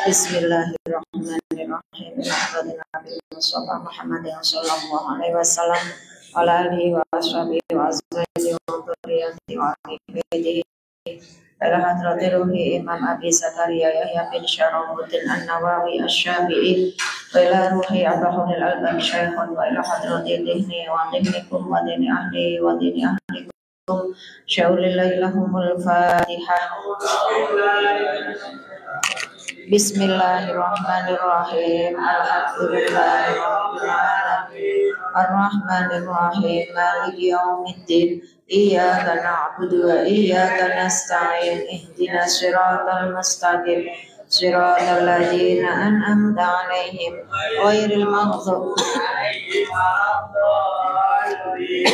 Bismillahirrahmanirrahim. Nabi Mustafa Muhammad sallallahu alaihi wasallam ala alihi wa ashabihi wa azwajihi wa dzurriyyatihi wa ahli ila hadratir ruhi Imam Abi Zakaria Yahya bin Syarafuddin An-Nawawi Asy-Syafi'i wa ila ruhi Abahul Albani Syekhun wa ila hadratir dihni wa dihnikum wa dini ahli wa dini ahlikum syaulillahi lahumul Fatihah. Bismillahirrahmanirrahim. Alhamdulillahirabbil alamin. Arrahmanirrahim. Maliki yaumiddin. Iyyaka na'budu wa iyyaka nasta'in. Ihdinas siratal mustaqim. Siratal ladzina an'amta 'alaihim ghairil maghdubi 'alaihim waladdallin.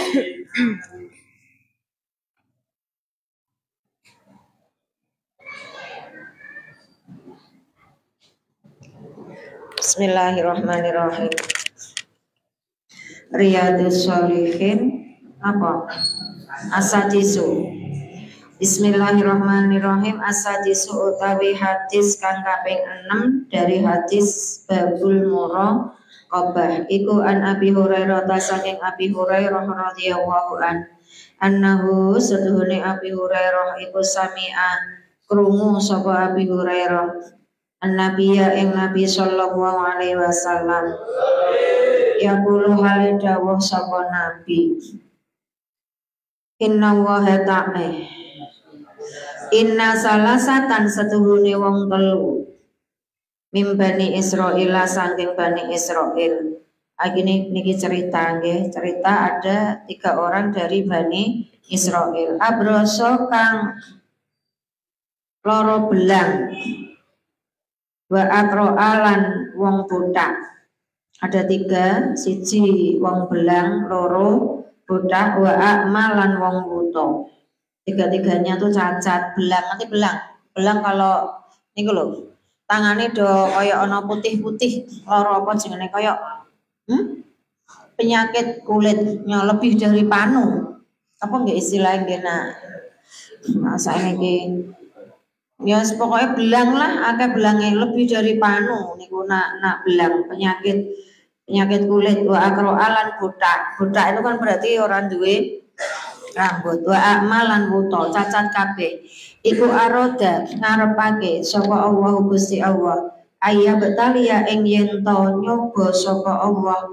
Bismillahirrahmanirrahim. Riyadhus Shalihin apa? Asadisu. Bismillahirrahmanirrahim. Asadisu utawi hadis kang kaping 6 dari hadis Babul Muraqabah iku an Abi Hurairah saking Abi Hurairah radhiyallahu an annahu seduhune Abi Hurairah iku sami'a krungu sapa Abi Hurairah An-Nabiya ing Nabi sallallahu alaihi wasallam yaqulu hale dawuh sapa Nabi Inna salasatan setuhune wong telu mim Bani Israil saking Bani Israil. Niki cerita nggih, cerita ada 3 orang dari Bani Israil. Abroso kang loro belang wa atroalan wong botak. Ada 3, siji wong belang, loro botak, wa akmalan wong buta. 3-tiganya tuh cacat, belang. Nanti belang kalau niku lho, tangane do kaya ana putih-putih, loro apa jenenge kaya penyakit kulitnya lebih dari panu. Apa nggih istilahnya nggih nah saiki ya pokoknya belang lah, akeh belange lebih dari panu niku nak belang penyakit kulit. Wa akroalan botak itu kan berarti orang duwe rambut. Wa akmalan buta cacat kabeh iku aroda ngarepake sapa Allah Gusti Allah ayya betalia ing yen to nyoba sapa Allah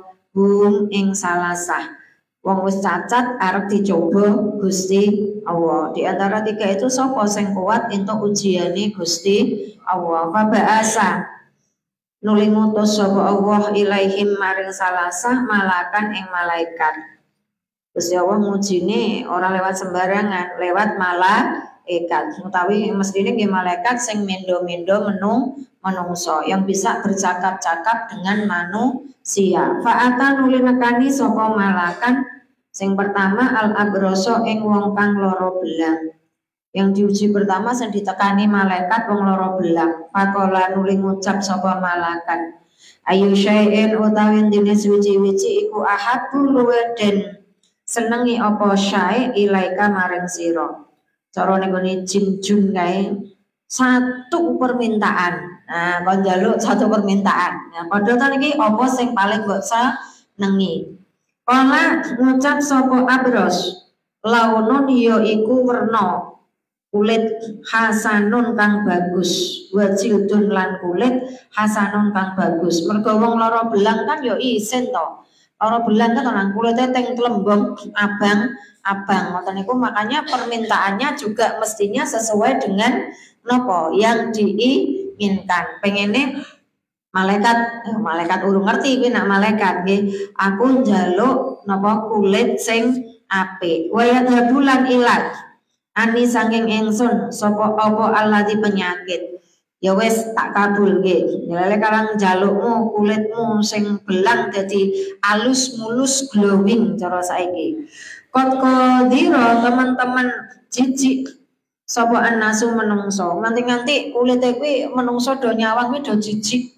ing salasah wong wis cacat arep dicoba Gusti Allah. Di antara 3 itu sapa sing kuat entuk ujiane Gusti Allah. Fa ba'asa nuli ngutus sapa Allah ilaihim maring salasah malakan ing malaikat. Gusti Allah ngujine ora lewat sembarangan, lewat malaikat. Utawi mestine nggih malaikat sing mendo-mendo menungso yang bisa bercakap-cakap dengan manusia. Fa'ata nuli nekani sapa malakan sing pertama al-abroso ing wong kang loro belang. Yang diuji pertama sing ditekani malaikat wong loro belang. Faqala nuli ngucap sapa malakan ayu syai'in utawi dene suci-wici iku ahabbu luwe den senengi apa syai' ilaika maring sira. Cara nggone jin-jun kae satu permintaan. Nah, kon njaluk satu permintaan. Nah, padha ta niki apa sing paling mbok senengi? Kala ngucap sapa abros launun ya iku werna kulit hasanun kang bagus, wajildun lan kulit hasanun kang bagus. Mergo wong lara belang kan ya isin to. Lara belang kan nang kulite teng tlembong abang ngoten niku, makanya permintaannya juga mestinya sesuai dengan nopo yang diinginkan. Pengene malaikat urung ngerti kuwi nak malaikat nggih aku njaluk napa kulit sing apik. Wa yadhabulan ilat ani saking ingsun sapa apa alladzi penyakit. Ya wis tak kabul nggih. Lele karang njalukmu kulitmu sing belang dadi alus mulus glowing cara saiki. Kot kodiro teman-teman jijik sapa annasu menungso. Nganti-nganti kulite kuwi menungso do nyawang kuwi do jijik.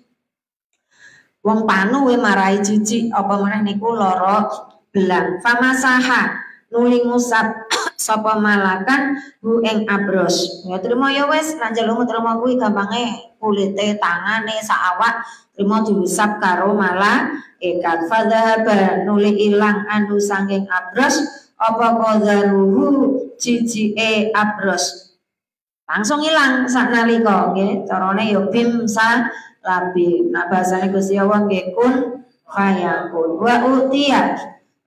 Wong panu we marahi jijik apa meneh niku lara belang. Famasaha nuli ngusap sapa malakan hu ing abros. Ya trimo ya wis lan jalukmu trimo kuwi gampange kulite tangane sak awak trimo diusap karo malaikat. Fadzahaba nuli ilang anu saking abros apa qadaruhu jijike abros. Langsung ilang saknalika nggih carane ya bim sa labi. Nah bahasane Gusti Allah nggih kun fayakun. Wa utiya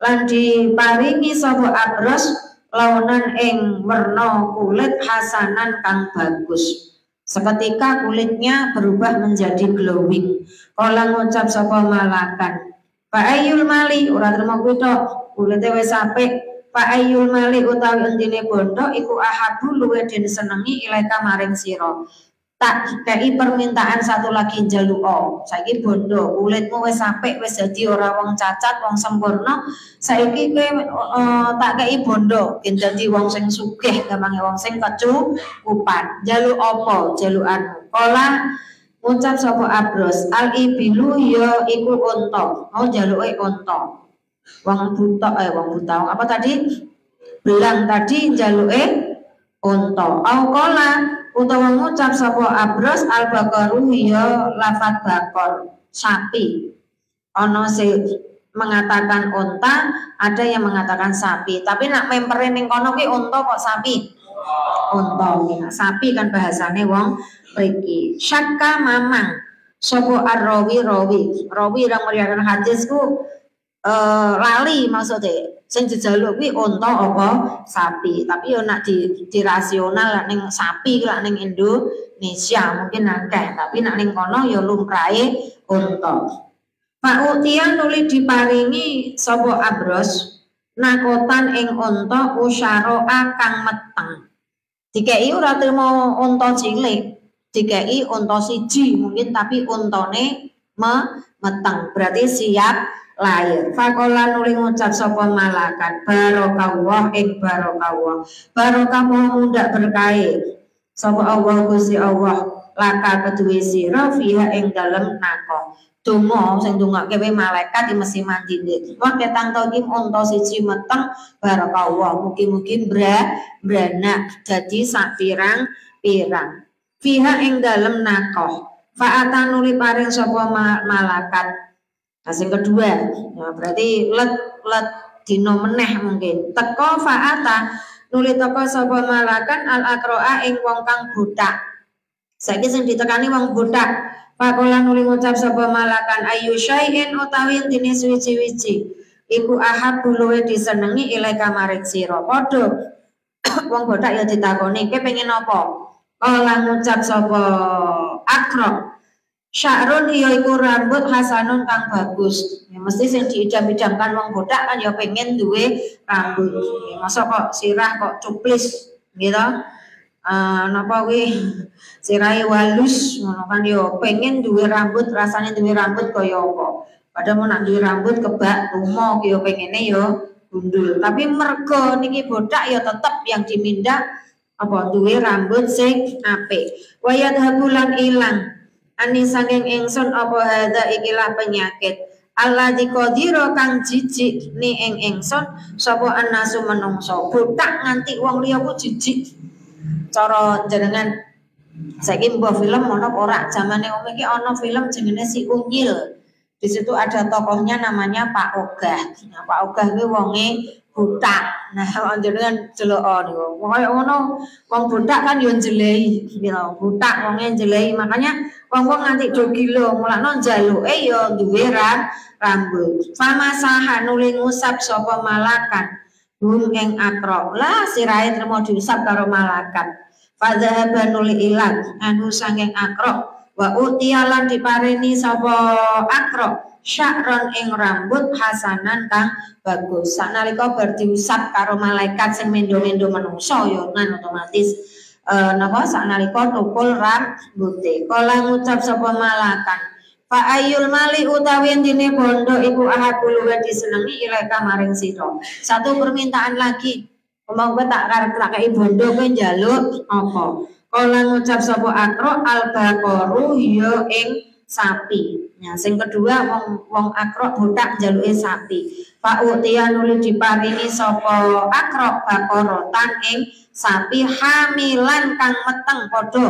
lan diparingi sapa abros launan ing werna kulit hasanan kang bagus. Seketika kulitnya berubah menjadi glowing. Kala ngucap sapa malakan, Pak Ayul Mali ora terima kutok kulite wis apik. Pak Ayul Mali utawi endine bondo iku ahabu luwe den senengi ilaika maring sira. Tak kei permintaan satu lagi njaluka. Saiki bondo kulitmu wis apik wis dadi ora wong cacat wong sempurna. Saiki kowe tak kei bondo ben dadi wong sing sugih gampange wong sing kecukupan. Njaluk apa jalukanmu? Kala ngucap sapa abros al ibilu ya iku unta. Mau njaluke unta. Wong buta apa tadi? Belang tadi njaluke unta. Au kala utawa ngucap sapa abros al baqaru ya lafat bakor sapi. Ana sing mengatakan unta, ada yang mengatakan sapi. Tapi nak mempere ning kono ki unta kok sapi? Unta. Sapi kan bahasane wong mriki. Syakka mamang sapa arrawi rawi yang meriwayatkan hadisku lali maksudnya sing dijaluk kuwi unta apa sapi. Tapi yo nak di rasional ning sapi lak ning Indonesia mungkin akeh, tapi nak ning kono yo lumrahe unta. Pak Utian nuli diparingi sapa abros nakotan ing unta usyaroa kang meteng. Dikei ora trimo unta cilik, dikei unta siji mungkin tapi untane meteng berarti siap lahir. Fakola nuli ngucap sapa malakan barokawah ing barokawah. Barokah mundak berkahe sapa Allah Gusti Allah laka keduwe sira fiha ing dalem nako. Donga sing ndongake kowe malaikat mesti mandine. Wong ketang to iki unta siji meteng barokawah. Mugi-mugi branak dadi sak pirang-pirang. Fiha ing dalem nako. Fa'atan nuli paring sapa malakat. Nah, yang kedua, nah, berarti let dino meneh mungkin. Teko fa'ata nuli teko sapa malakan al akroa ing wong kang budak. Saiki sing ditekani wong budak. Pakola nuli ngucap sapa malakan ayu syai'in utawi dene suwi-wiji. Iku ahab luwe disenengi ilaika maring sira. Padha wong budak ya ditakoni, "Kowe pengen apa?" Kala ngucap sapa akro Sya'run ya iku rambut hasanun kang bagus. Ya mesti sing diidam-idamkan wong bodak kan ya pengen duwe rambut. Ya, masa kok sirah kok cuplis gitu. Napa kuwi sirahe walus ngono kan ya pengen duwe rambut, rasane duwe rambut kaya apa. Padahal mau nak duwe rambut kebak lumo ya pengene ya gundul. Tapi mergo niki bodak ya tetep yang dimindah apa duwe rambut sing apik. Wa yadhabulan ilang ani saking ingsun apa hadza ikilah penyakit Allah dikodiro kang jijik ni ingsun sapa annasu menungso botak nganti wong liya ku jijik cara jenengan saiki mbah film ono ora zamane iki ono film jenenge Si Unyil. Di situ ada tokohnya namanya Pak Ogah. Nah, Pak Ogah kuwi wonge butak. Nah, jenengan delok niku. Kaya ngono, wong butak kan yo njelehi, gitu. Butak wonge njelehi, makanya wong-wong nganti do gila, mulakno njaluke yo duwe rambut. Famasaha nuli ngusap sapa malakan. Hum ing akro. Lah sirahe trimo diusap karo malakan. Fadzahaba nuli ilang anu sanging akro. Wa utialan dipareni sapa akro sya'ron ing rambut hasanan kang bagus. Sanalika bar diusap karo malaikat sing mendo-mendo manungsa ya nan otomatis napa sanalika tukul rambute. Kala ngucap sapa malakan fa ayul mali utawi dene bondo iku ahadul wa disenengi ilaika maring sira. Satu permintaan lagi. Umpama tak kei bondo kowe njaluk apa? Kala ngucap sapa akro al baqaru ya ing sapi. Nah, sing kedua wong akrok botak njaluke sapi. Pak Utia nuli diparingi sapa akrok bakorotan ing sapi hamilan kang meteng padha.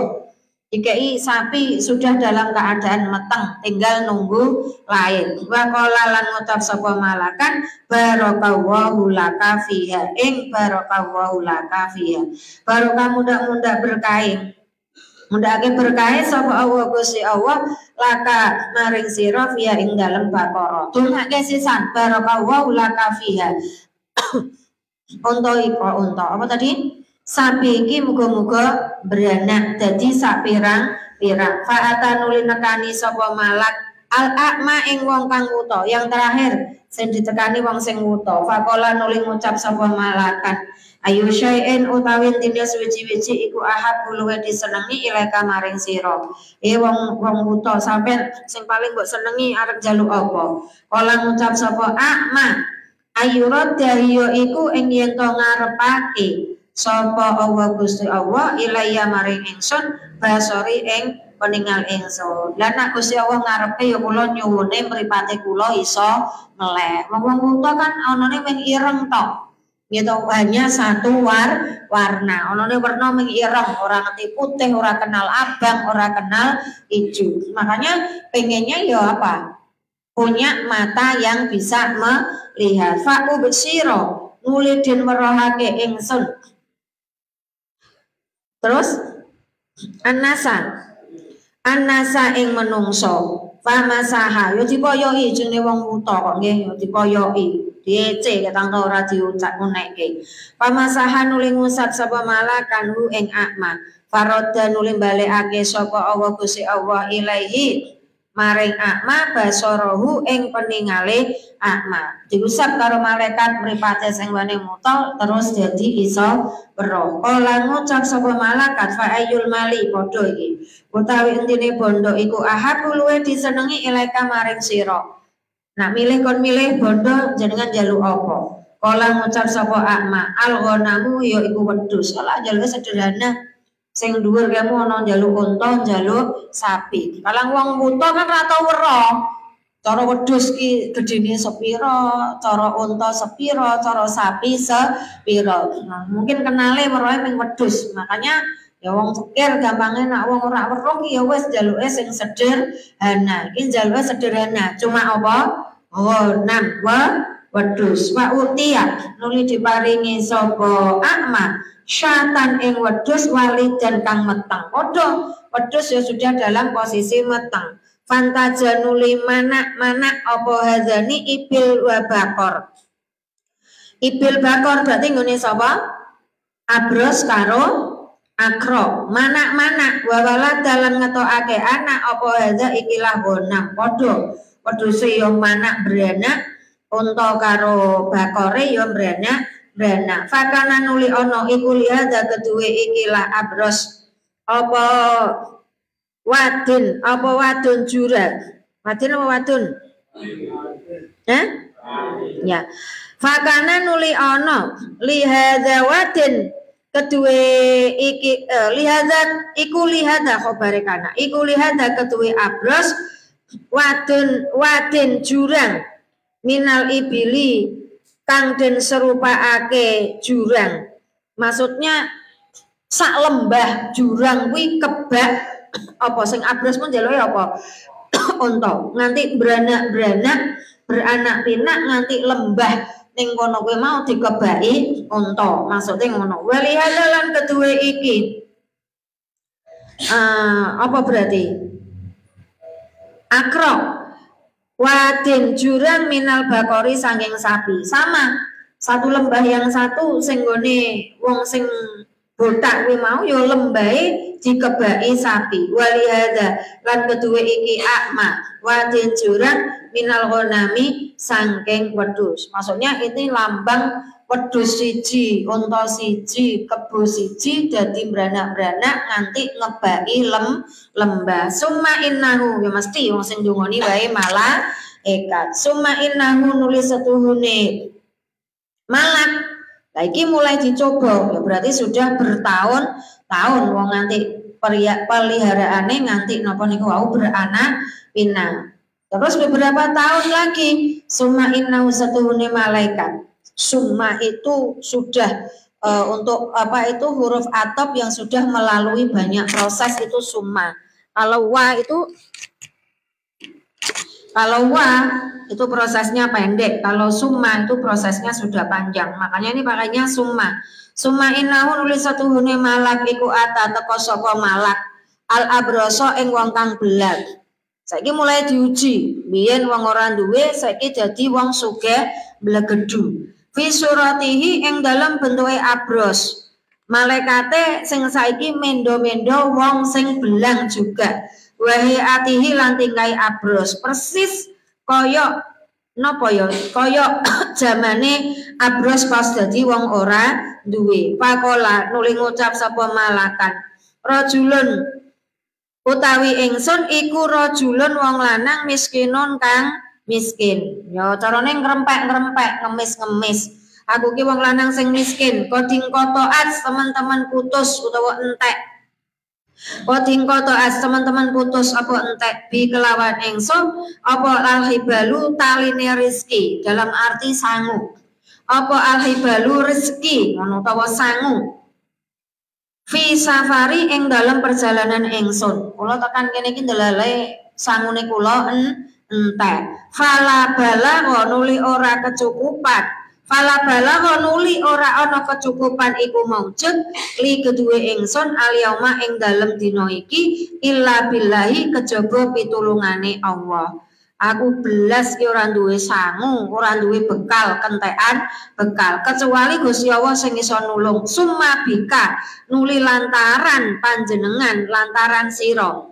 Dikei sapi sudah dalam keadaan meteng, tinggal nunggu lahir. Wa qala lan ngucap sapa malakan barakallahu laka fiha ing barakallahu laka fiha. Barokah mudah-mudah berkahi. Mundake berkahi sapa Allah Gusti Allah laka maring sira fiha ing dalem bakara. Dungake sisan barakallahu laka fiha. Unta apa tadi? Sapi iki muga-muga beranak dadi sak pirang-pirang. Fa'ata nuli nekani sapa malak al-a'ma ing wong kang wuta. Yang terakhir sing ditekani wong sing wuta. Faqala nuli ngucap sapa malakan ayu syai'in utawi tine suwi-wiji iku ahad luwih disenengi ilaika maring sira. Wong wuta sampean sing paling mbok senengi arep njaluk apa? Kala ngucap sapa a'ma ayurad dahiyo iku ing yen to ngarepake sapa Allah Gusti Allah ilaya maring ingsun basori ing peningal ingsun. Lah nek Gusti Allah ngarepe ya kula nyuwune mripate kula iso melek. Wong wuta kan anane mung ireng tok. Gitu hanya satu warna. Anane warna mung ireng, ora ngerti putih, ora kenal abang, ora kenal ijo. Makanya pengennya ya apa? Punya mata yang bisa melihat. Fa'u besiro nuli den werohake ingsun. Terus anasa ing menungso pamasaha yo dipoyoki jenenge wong wuta kok nggih yo dipoyoki diece ketang ora diucap ngunekke pamasaha nuli ngusap sapa malakan hu ing akma faroda nuli balekake sapa Allah Gusti Allah ilaihi maring akma basarahu ing peningale akma diusap karo malaikat mripate sing wane muta terus dadi iso weruh. Kala ngucap sapa malaikat fa ayyul mali padha iki utawi intine bondo iku ahad luwih disenengi ilaika maring sira. Nak milih kon milih bondo jenengan njaluk apa? Kala ngucap sapa akma al ghanamu ya iku wedhus. Kala njaluk sederhana sing dhuwur kamu ana njaluk unta, njaluk sapi. Kalang wong wuta kan ora tau weruh. Cara wedhus ki gedene sepira, cara unta sepira, cara sapi sepira. Nah, mungkin kenale weruhe ming wedhus. Makanya ya wong fikir gampangnya nak wong ora weruh ki ya wis njaluke sing sederhana. Iki njaluke sederhana. Cuma apa? Ghanam wedhus. Wa utiya nuli diparingi sapa akma syatan ing wedhus walidan kang meteng. Padha wedhus ya sudah dalam posisi meteng. Fantaja nuli manak apa hadzani ibil wa bakor. Ibil bakor berarti nggone sapa? Abros karo akro. Manak wawala dalan ngetokake anak apa hadza ikilah bonam. Padha wedhuse ya manak beranak, unta karo bakore ya beranak. Fakana nuli ono iku lihada kedue ikilah abros apa wadun jurang. Wadun apa wadun? Ya. Fakana nuli ono lihada wadun kedue iki lihada khobare kana. Iku lihada kedue abros wadun jurang minal ibili kang den serupaake jurang. Maksudnya sak lembah jurang kuwi kebak apa sing abros mun njaluke apa? Unta. Nganti beranak pinak nganti lembah ning kono kuwi mau dikebaki unta. Maksude ngono. Wali halalan kedue iki. Apa berarti? Akro wadin jurang minal bakori sangking sapi. Sama satu lembah yang satu sing nggone wong sing botak kuwi mau ya lembahe dikebaki sapi. Walihada lan kedue iki akma wadin jurang minal ghanami sangking wedhus. Maksudnya ini lambang wedhus siji, unta siji, kebo siji dadi beranak-beranak nganti ngebaki lembah. Summa innahu ya mesti wong sing ndongoni wae malah ekat. Summa innahu nulis setuhune malak. Nah, iki mulai dicoba ya berarti sudah bertahun-tahun wong nganti peliharaane nganti napa niku wau beranak pinak. Terus beberapa tahun lagi, summa innahu satuhune malaikat. Summa itu sudah untuk apa itu huruf atop yang sudah melalui banyak proses itu summa. Kalau wa itu prosesnya pendek. Kalau summa itu prosesnya sudah panjang. Makanya ini pakainya summa. Summa innahu nulis satuhune malak iku ata teko sapa malak al abroso ing wong kang belag. Saiki mulai diuji, biyen wong ora duwe, saiki dadi wong sugih blegedu. Fi suratihi ing dalam bentuke abros. Malaikate sing saiki mendo-mendo wong sing belang juga. Wahi atihi lan tingkai abros. Persis kaya napa ya? Kaya zamane abros pas dadi wong ora duwe. Pakola nuli ngucap sapa malakan. Rajulun utawi ingsun iku rajulun wong lanang miskinun kang miskin. Ya carane ngrempek-ngrempek, ngemis-ngemis. Aku ki wong lanang sing miskin. Koding kotoat teman-teman putus utawa entek. Koding kotoat teman-teman putus apa entek bi kelawan ingsun apa alhibalu taline rezeki dalam arti sangu. Apa alhibalu rezeki ngono utawa sangu. Fi safari ing dalam perjalanan ingsun. Kula tekan kene iki ndelale sangune kula entek. Fala bala nuli ora kecukupan. Fala bala nuli ora ana kecukupan iku maujud li kedue ingsun alyauma ing dalem dina iki illa billahi kejaba pitulungane Allah. Aku belas ki ora duwe sangu, ora duwe bekal, kentekan bekal kecuali Gusti Allah sing iso nulung. Summa bika nuli lantaran panjenengan, lantaran sira.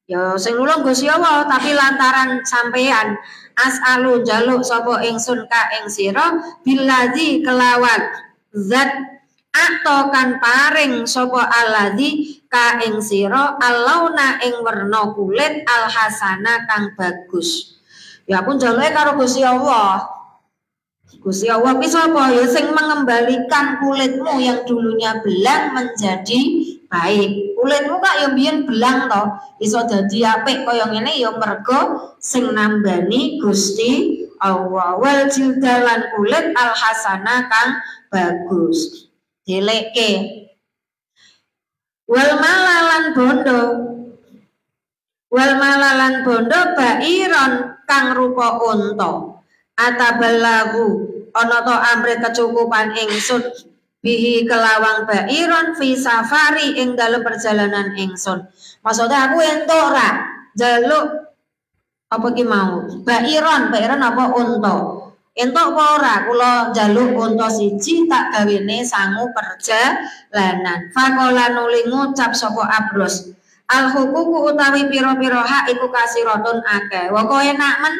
Ya sing nulung Gusti Allah tapi lantaran sampean. As'alu jaluk sapa ingsun ka ing sira billazi kelawan zat atau kan paring sapa alladzi ka ing sira alauna ing werna kulit alhasana kang bagus. Ya pun jaluke karo Gusti Allah. Gusti Allah ki sapa ya sing mengembalikan kulitmu yang dulunya belang menjadi baik. Kulitmu kak ya biyen belang to, iso dadi apik kaya ngene ya mergo sing nambani Gusti Allah. Wal jildalan kulit alhasana kang bagus. Dileke. Wal malalan bondo. Wal malalan bondo bairon kang rupa unta. Ataballagu ana to amre kecukupan ingsun bihi kelawang bairon fi safari ing dalem perjalanan ingsun. Maksudnya aku entuk ora jaluk apa ki mau? Bairon apa unta. Entuk apa ora kula jaluk unta siji tak gawene sangu perjalanan. Faqala nuli ngucap sapa Abros. Al hukuku utawi pira-pira hak iku kasiratun akeh. Wa kok enak men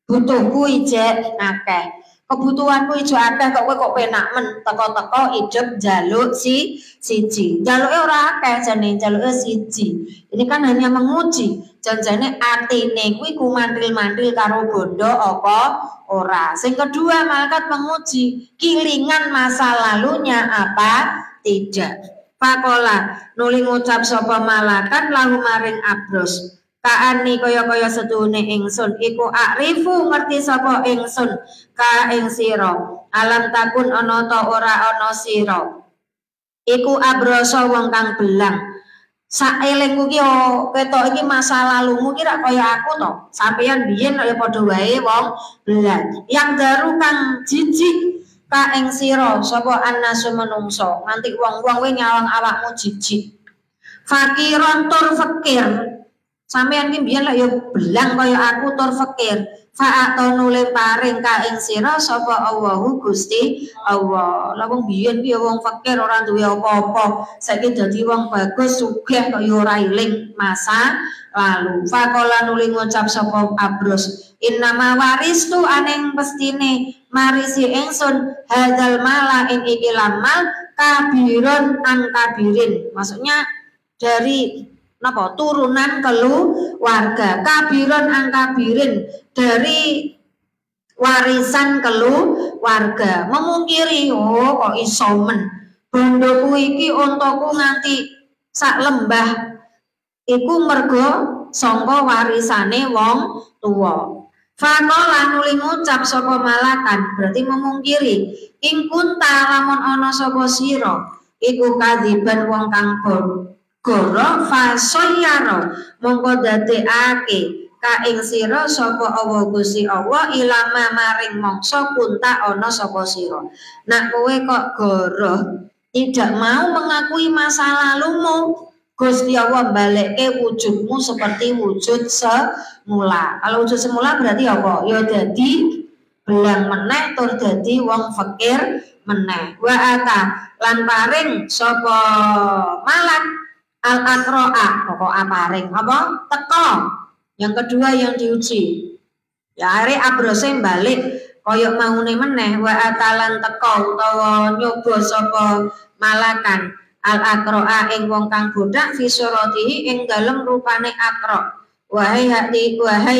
butuhku ijek akeh. Kebutuhanku ijo akeh kok kowe kok penak men teko-teko idup jaluk siji. Jaluke ora akeh jane jaluke siji. Ini kan hanya menguji. Janjane atine kuwi kumantil-mantil karo bondo apa ora. Sing kedua malaikat menguji kilingan masa lalunya apa tidak. Pakola nuli ngucap sapa malaikat lahu maring Abros. Kaani kaya-kaya seduhune ingsun iku akrifu ngerti sapa ingsun ka ing sira. Alam takun ana ta ora ana sira. Iku Abroso wong kang belang. Saelingku ki ketok iki masa lalumu ki rak kaya aku to. Sampeyan biyen kaya padha wae wong belang. Yang daru kang jijik ka ing sira sapa annasu menungso nganti wong-wong we nyawang awakmu jijik. Fakiron tur fakir. Sampeyan ki biyen lek ya belang kaya aku tur fakir. Fa'ato nule paring ka ing sira sapa Allahu Gusti Allah. Lah wong biyen ki ya wong fakir ora duwe apa-apa. Saiki dadi wong bagus sugih kaya ora iling masa lalu. Faqala nuli ngucap sapa Abros. Innama waristu aning pestine marisi ingsun hadzal mala ing iki lamal kabiron an kabirin. Maksudnya dari napa turunan keluarga kabiron an kabirin dari warisan keluarga. Memungkiri kok iso men bondoku iki untaku nganti sak lembah iku mergo sangka warisane wong tuwa. Faqala nuli ngucap sapa malakan berarti memungkiri ing kunta lamun ana sapa sira iku kadiban wong kang goro fasoyaro mongko dadekake ka ing sira sapa Allah Gusti Allah ilama maring mangsa kunta ana sapa sira. Nak kowe kok goroh tidak mau mengakui masa lalumu, Gusti Allah balekke wujudmu seperti wujud semula. Kalau wujud semula berarti apa? Ya dadi belang meneh tur dadi wong fakir meneh. Wa ata lan paring sapa malak al akroa pokok paring apa? Teko. Yang kedua yang diuji. Ya akhirnya abrose balik kaya maune meneh wa atalan teko utawa nyoba sapa malakan al akroa ing wong kang bodak fisuratihi ing dalem rupane akro wahai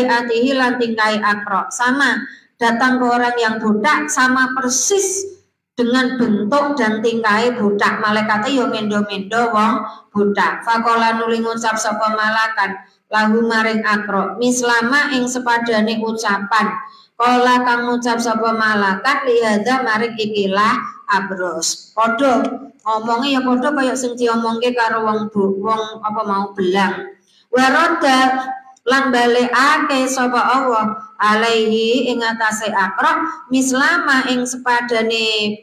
atihi lan tingkai akro sama datang ke orang yang bodak sama persis dengan bentuk dan tingkai bodak malaikate yo mendo-mendo wong bodak. Faqala nuli ngucap sapa malakan lahu maring akro mislama ing sepadane ucapan kala kang ngucap sapa malakat lihada maring ikilah abros padha ngomongnya ya padha kaya sing diomongke karo wong apa mau belang waroda lan balekake sapa Allah alaihi ing atase akro mislama ing sepadane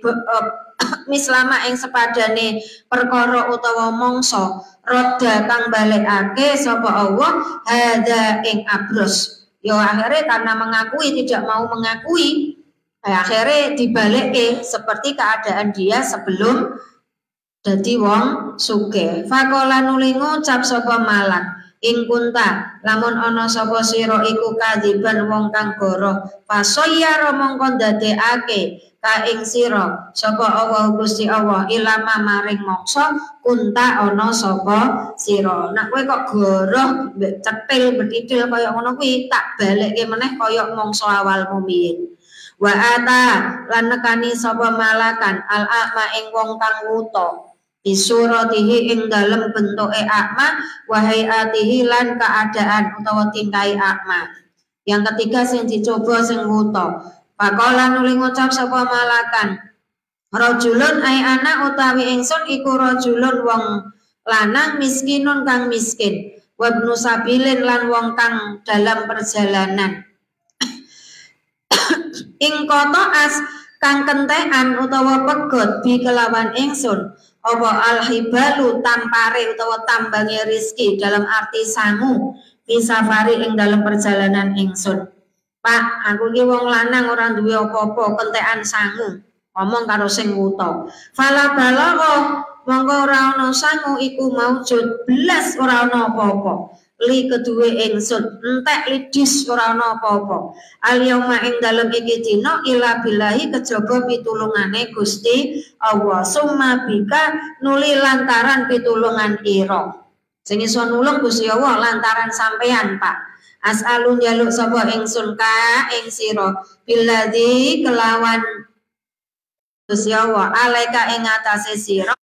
mislama ing sepadane perkara utawa mangsa roda kang balekake sapa Allah hada ing abros. Ya akhirnya karena mengakui tidak mau mengakui, akhirnya dibalik seperti keadaan dia sebelum dadi wong sugih. Faqala nuli ngucap sapa malak ing kunta lamun ana sapa sira iku kadiban wong kang goroh fasoyara mongko ndadekake ka ing sira sapa Allah Gusti Allah ilama maring mangsa kunta ana sapa sira. Nek kowe kok goroh mbek cetil betidil kaya ngono kuwi tak balekke meneh kaya mangsa awalmu biyen. Wa ata lan nekani sapa malakan al a'ma ing wong kang wuta bisuratihi ing dalem bentuke akma wahai atihi lan keadaan utawa tingkai akma. Yang ketiga sing dicoba sing wuta. Faqala nuli ngucap sapa malakan rajulun ai anak utawi ingsun iku rajulun wong lanang miskinun kang miskin wa ibnu sabilin lan wong kang dalam perjalanan ing kota as kang kentekan utawa pegot bi kelawan ingsun apa alhibalu tampare utawa tambange rizki dalam arti sangu bisafari ing dalam perjalanan ingsun. Pak, aku ki wong lanang ora duwe apa-apa kentekan sangu ngomong karo sing wuta. Fala balagha mongko ora ana sangu iku maujud belas ora ana apa-apa. Li keduwe ingsun entek lidis ora ana apa-apa. Al-yauma ing dalem iki dina ila billahi kejaba pitulungane Gusti Allah. Summa bika nuli lantaran pitulungan ira. Sing iso nulung Gusti Allah lantaran sampean, Pak. As'alun jaluk sapa ingsun ka ing sira billadzi kelawan Gusti Allah alaika ing atase sira